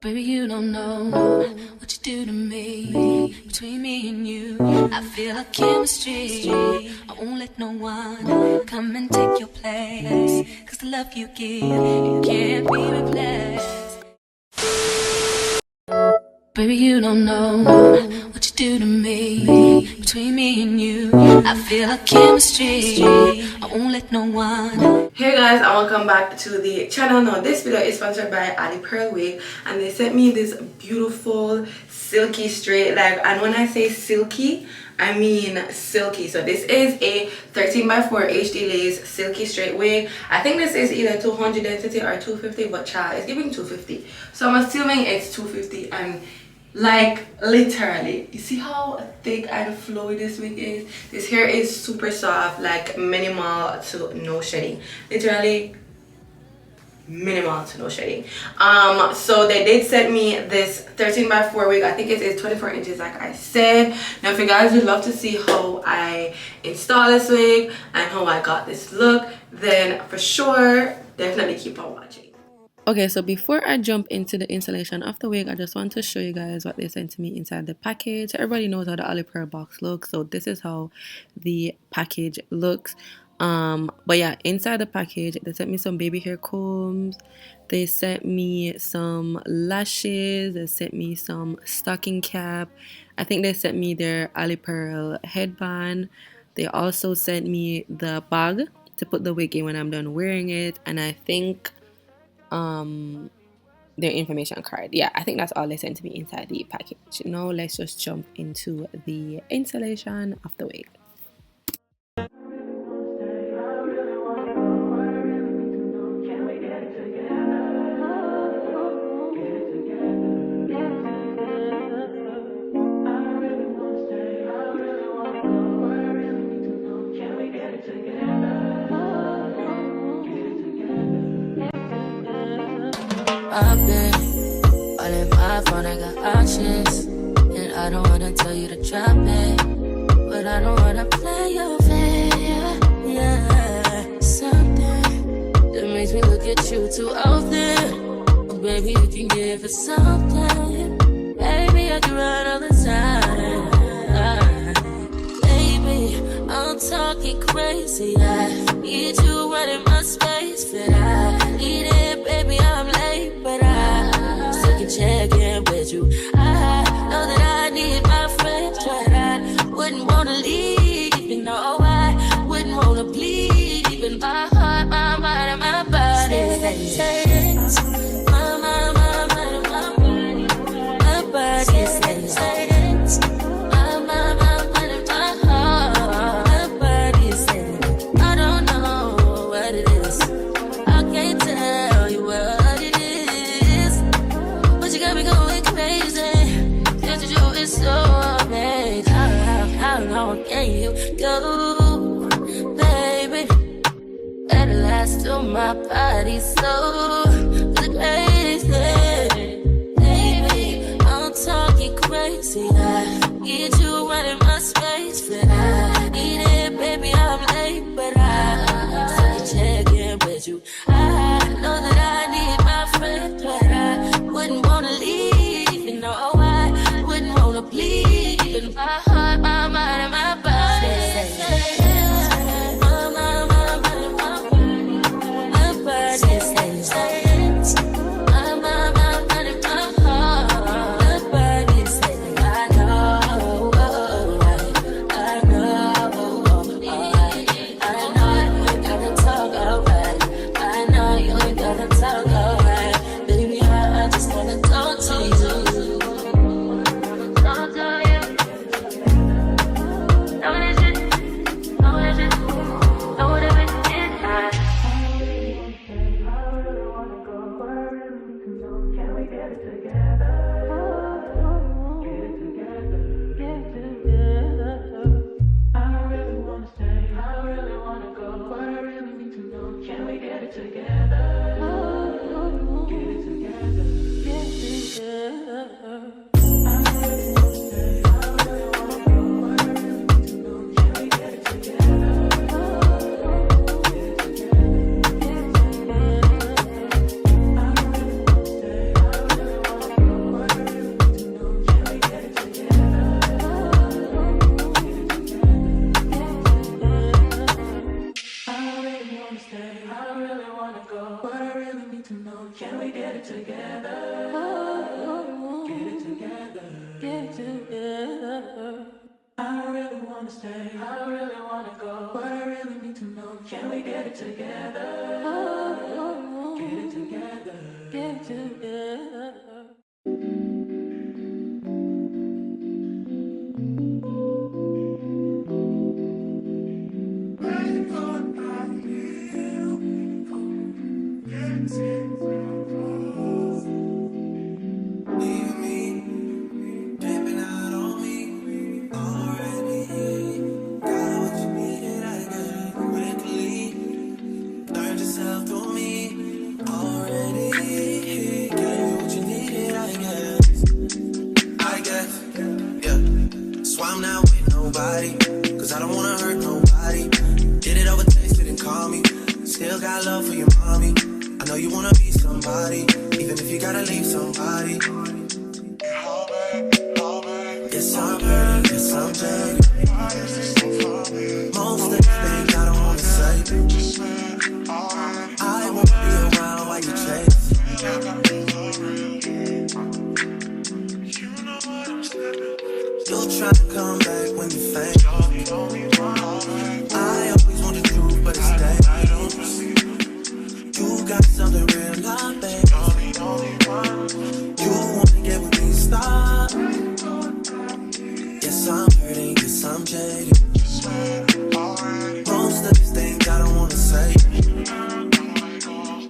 Baby, you don't know what you do to me. Between me and you, I feel a chemistry. I won't let no one come and take your place. Cause the love you give, it can't be replaced. Baby, you don't know what you do to me. Between me and you, I feel a chemistry. I won't let no one. Hey guys, and welcome back to the channel. Now this video is sponsored by Alipearl Wig, and they sent me this beautiful silky straight leg. And when I say silky, I mean silky. So this is a 13x4 HD lace silky straight wig. I think this is either 200 density or 250, but child, it's giving 250, so I'm assuming it's 250. And like literally, you see how thick and flowy this wig is? This hair is super soft, like minimal to no shedding, literally minimal to no shedding. So they did send me this 13x4 wig. I think it is 24 inches like I said. Now if you guys would love to see how I install this wig and how I got this look, then for sure definitely keep on watching. Okay, so before I jump into the installation of the wig, I just want to show you guys what they sent to me inside the package. Everybody knows how the Alipearl box looks, so this is how the package looks. But yeah, inside the package they sent me some baby hair combs, they sent me some lashes, they sent me some stocking cap, I think they sent me their Alipearl headband, they also sent me the bag to put the wig in when I'm done wearing it, and I think their information card. Yeah, I think that's all they sent to me inside the package. Now let's just jump into the installation of the wig. I've been all in my phone, I got options, and I don't wanna tell you to drop it, but I don't wanna play your fair. Yeah, something that makes me look at you too often. Oh, baby, you can give it something. Baby, I can run all the time. Baby, I'm talking crazy. I need you running my space, but I need it, baby. I'm late, but I still can check in with you. I know that I need my friends, but I wouldn't wanna leave. You know, I wouldn't wanna bleed. Even my heart, my mind, and my body. My mind, my mind, my body. My body says my mind, my mind, and my heart. My body says I don't know what it is. I can't tell you what it is, but you got me going crazy. Just you is so amazing. How long can you go, baby? At last, till my body's so crazy. Baby, I'm talking crazy. I need you running my space, but I need it, baby. I'm late, but I still can check in with you. I know that I need my friend, but I wouldn't wanna leave. You know, I wouldn't wanna bleed. Even my heart, my mind, and my body. it together. Get it together. Get it together. I really wanna stay. I really wanna go. But I really need to know. Can we get it together? Get it together. Get it together. Cause I don't wanna hurt nobody. Did it over text, didn't call me. Still got love for your mommy. I know you wanna be somebody, even if you gotta leave somebody. Yes, I'm hurt, yes, I'm jaded. Most of the things I don't wanna say. I won't be around while you chase. You'll try to come back when you faint. I always want the truth, but it's dangerous. You got something real, not babe. You wanna get with me, stop. Yes, I'm hurting, yes, I'm jaded. Most of these things I don't wanna say.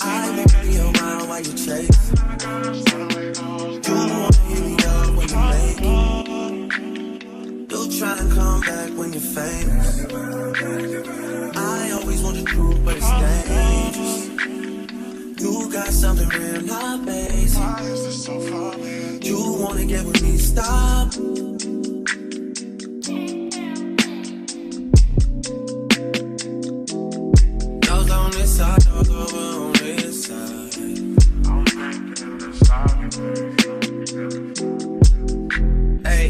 I won't be around while you chase. You wanna hit me up when you make it. Try and come back when you're famous. I always want the truth, but it's dangerous. You got something real, not basic. You wanna get with me, stop. Those on this side, those over on this side. I'm thinking this side. Hey.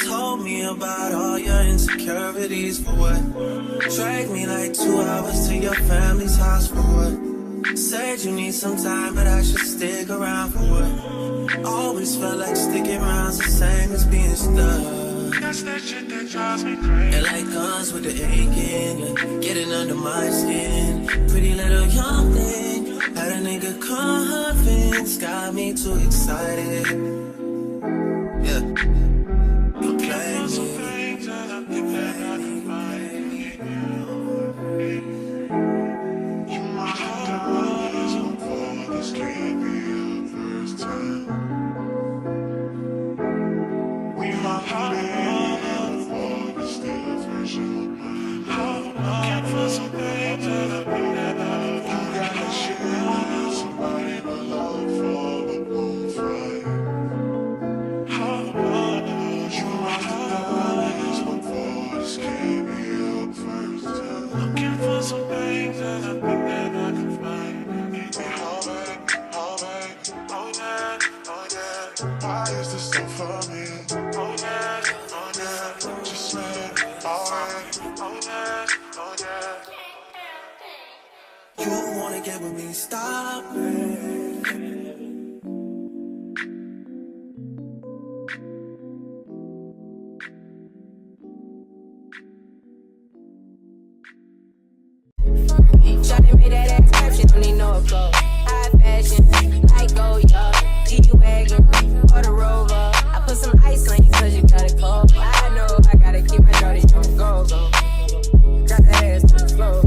Told me about all your insecurities for what? Dragged me like 2 hours to your family's house for what? Said you need some time, but I should stick around for what? Always felt like sticking around's the same as being stuck. That's that shit that drives me crazy. And like guns with the aching, you're getting under my skin. Pretty little young thing, had a nigga convinced, got me too excited. Yeah. You wanna get with me, stop. Shawty made that exception, don't need no applause. High fashion, like go, yo. G-Wagon, or the Rover. I put some ice on you cause you got it cold. I know I gotta keep my shorty on go. Drop that ass to the floor.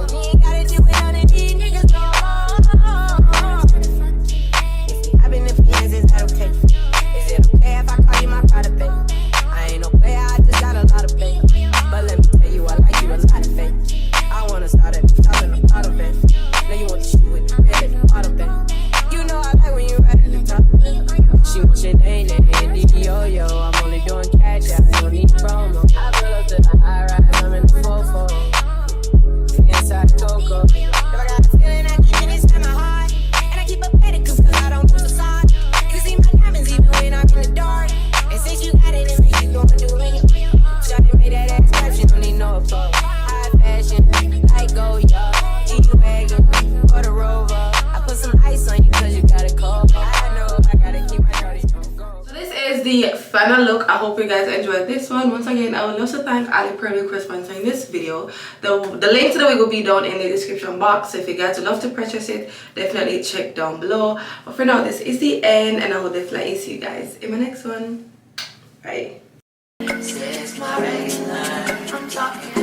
You ain't gotta do it on these niggas, no. final look. I hope you guys enjoyed this one. Once again, I would love to thank Alipearl Wig for sponsoring this video. The link to the wig will be down in the description box, so if you guys would love to purchase it, definitely check down below. But for now, this is the end, and I will definitely see you guys in my next one. Bye. This is my regular. I'm talking